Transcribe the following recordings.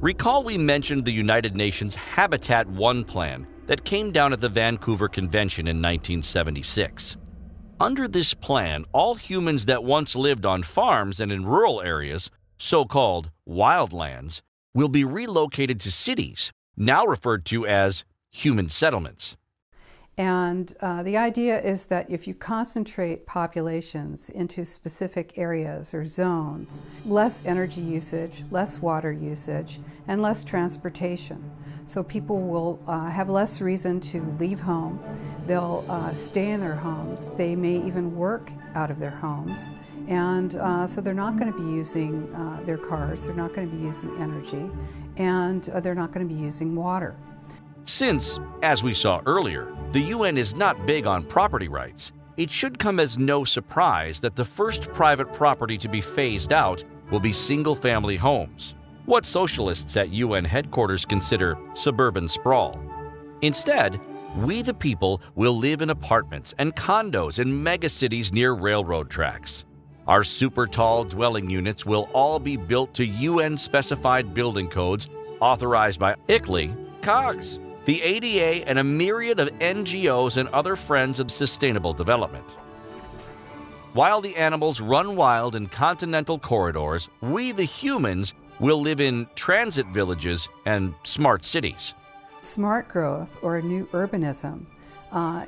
Recall we mentioned the United Nations Habitat 1 plan that came down at the Vancouver Convention in 1976. Under this plan, all humans that once lived on farms and in rural areas, so-called wildlands, will be relocated to cities, now referred to as human settlements. And the idea is that if you concentrate populations into specific areas or zones, less energy usage, less water usage, and less transportation. So people will have less reason to leave home. They'll stay in their homes. They may even work out of their homes. And so they're not going to be using their cars, they're not going to be using energy, and they're not going to be using water. Since, as we saw earlier, the UN is not big on property rights, it should come as no surprise that the first private property to be phased out will be single-family homes, what socialists at UN headquarters consider suburban sprawl. Instead, we the people will live in apartments and condos in megacities near railroad tracks. Our super tall dwelling units will all be built to UN-specified building codes authorized by ICLEI, COGS, the ADA, and a myriad of NGOs and other friends of sustainable development. While the animals run wild in continental corridors, we the humans will live in transit villages and smart cities. Smart growth, or new urbanism,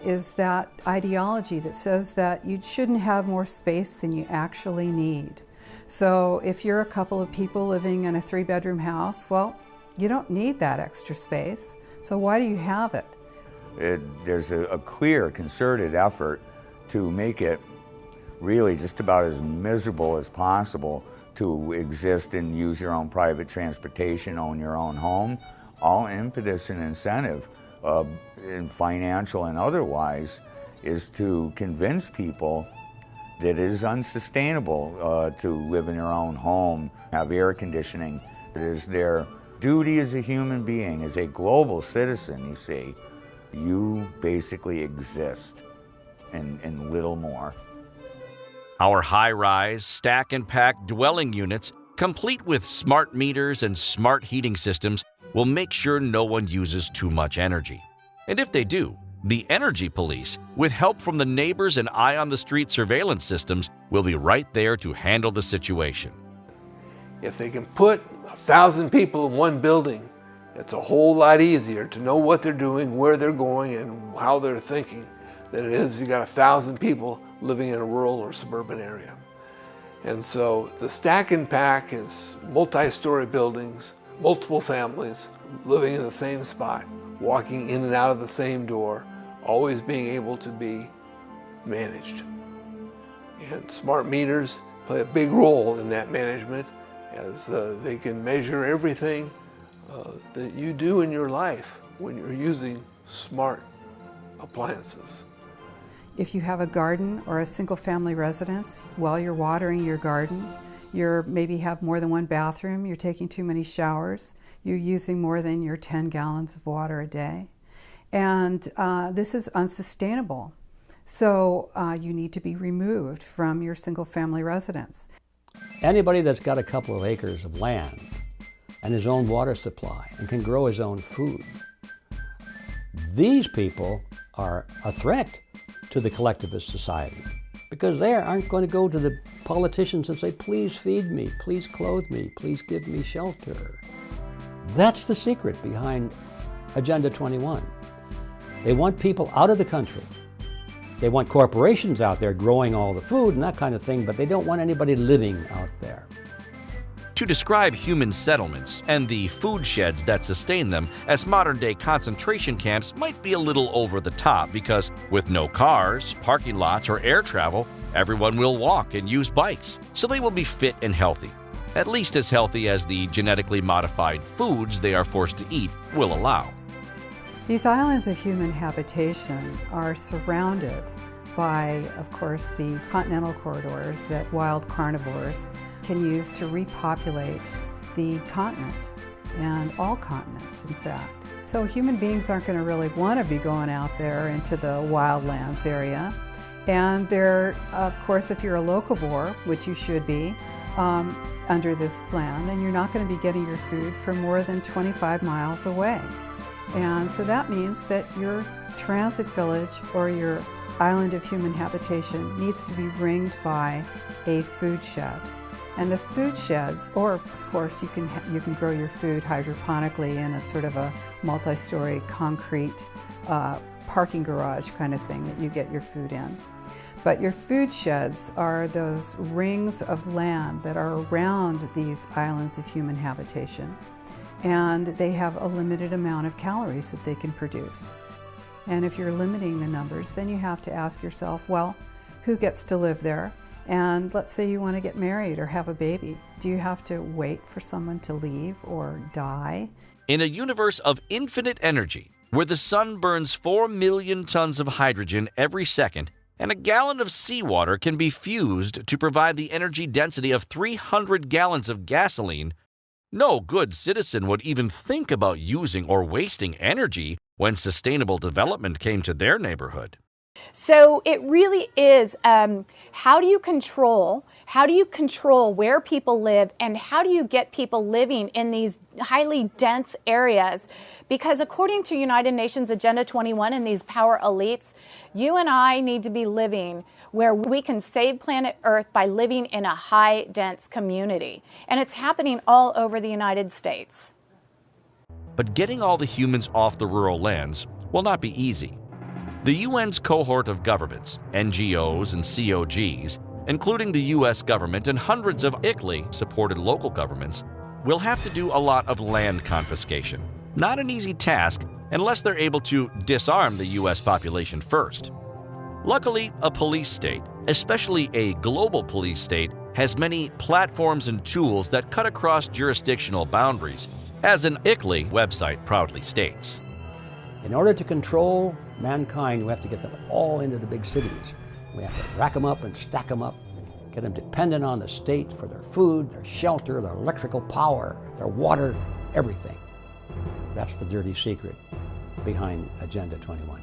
is that ideology that says that you shouldn't have more space than you actually need. So if you're a couple of people living in a 3-bedroom house, well, you don't need that extra space. So why do you have it? There's a clear, concerted effort to make it really just about as miserable as possible to exist and use your own private transportation, own your own home. All impetus and incentive, in financial and otherwise, is to convince people that it is unsustainable to live in your own home, have air conditioning. It is their duty as a human being, as a global citizen, you see. You basically exist and little more. Our high-rise, stack and pack dwelling units, complete with smart meters and smart heating systems, will make sure no one uses too much energy. And if they do, the energy police, with help from the neighbors and eye-on-the-street surveillance systems, will be right there to handle the situation. If they can put 1,000 people in one building, it's a whole lot easier to know what they're doing, where they're going, and how they're thinking than it is if you got 1,000 people living in a rural or suburban area. And so the stack and pack is multi-story buildings, multiple families living in the same spot, walking in and out of the same door, always being able to be managed. And smart meters play a big role in that management, as they can measure everything that you do in your life when you're using smart appliances. If you have a garden or a single-family residence, while you're watering your garden, you maybe have more than one bathroom, you're taking too many showers, you're using more than your 10 gallons of water a day. And this is unsustainable. So you need to be removed from your single-family residence. Anybody that's got a couple of acres of land and his own water supply and can grow his own food, these people are a threat to the collectivist society, because they aren't going to go to the politicians and say, please feed me, please clothe me, please give me shelter. That's the secret behind Agenda 21. They want people out of the country. They want corporations out there growing all the food and that kind of thing, but they don't want anybody living out there. To describe human settlements and the food sheds that sustain them as modern-day concentration camps might be a little over the top, because with no cars, parking lots, or air travel, everyone will walk and use bikes, so they will be fit and healthy. At least as healthy as the genetically modified foods they are forced to eat will allow. These islands of human habitation are surrounded by, of course, the continental corridors that wild carnivores can use to repopulate the continent, and all continents, in fact. So human beings aren't going to really want to be going out there into the wildlands area. And they're, of course, if you're a locavore, which you should be, under this plan, and you're not going to be getting your food for more than 25 miles away. And so that means that your transit village or your island of human habitation needs to be ringed by a food shed. And the food sheds, or of course you can grow your food hydroponically in a sort of a multi-story concrete parking garage kind of thing that you get your food in. But your food sheds are those rings of land that are around these islands of human habitation. And they have a limited amount of calories that they can produce. And if you're limiting the numbers, then you have to ask yourself, well, who gets to live there? And let's say you want to get married or have a baby. Do you have to wait for someone to leave or die? In a universe of infinite energy, where the sun burns 4 million tons of hydrogen every second, and a gallon of seawater can be fused to provide the energy density of 300 gallons of gasoline, no good citizen would even think about using or wasting energy when sustainable development came to their neighborhood. So it really is, how do you control where people live, and how do you get people living in these highly dense areas? Because according to United Nations Agenda 21 and these power elites, you and I need to be living where we can save planet Earth by living in a high dense community. And it's happening all over the United States. But getting all the humans off the rural lands will not be easy. The UN's cohort of governments, NGOs and COGs, including the US government and hundreds of ICLEI-supported local governments, will have to do a lot of land confiscation. Not an easy task unless they're able to disarm the US population first. Luckily, a police state, especially a global police state, has many platforms and tools that cut across jurisdictional boundaries, as an ICLEI website proudly states. In order to control mankind, we have to get them all into the big cities. We have to rack them up and stack them up, get them dependent on the state for their food, their shelter, their electrical power, their water, everything. That's the dirty secret behind Agenda 21.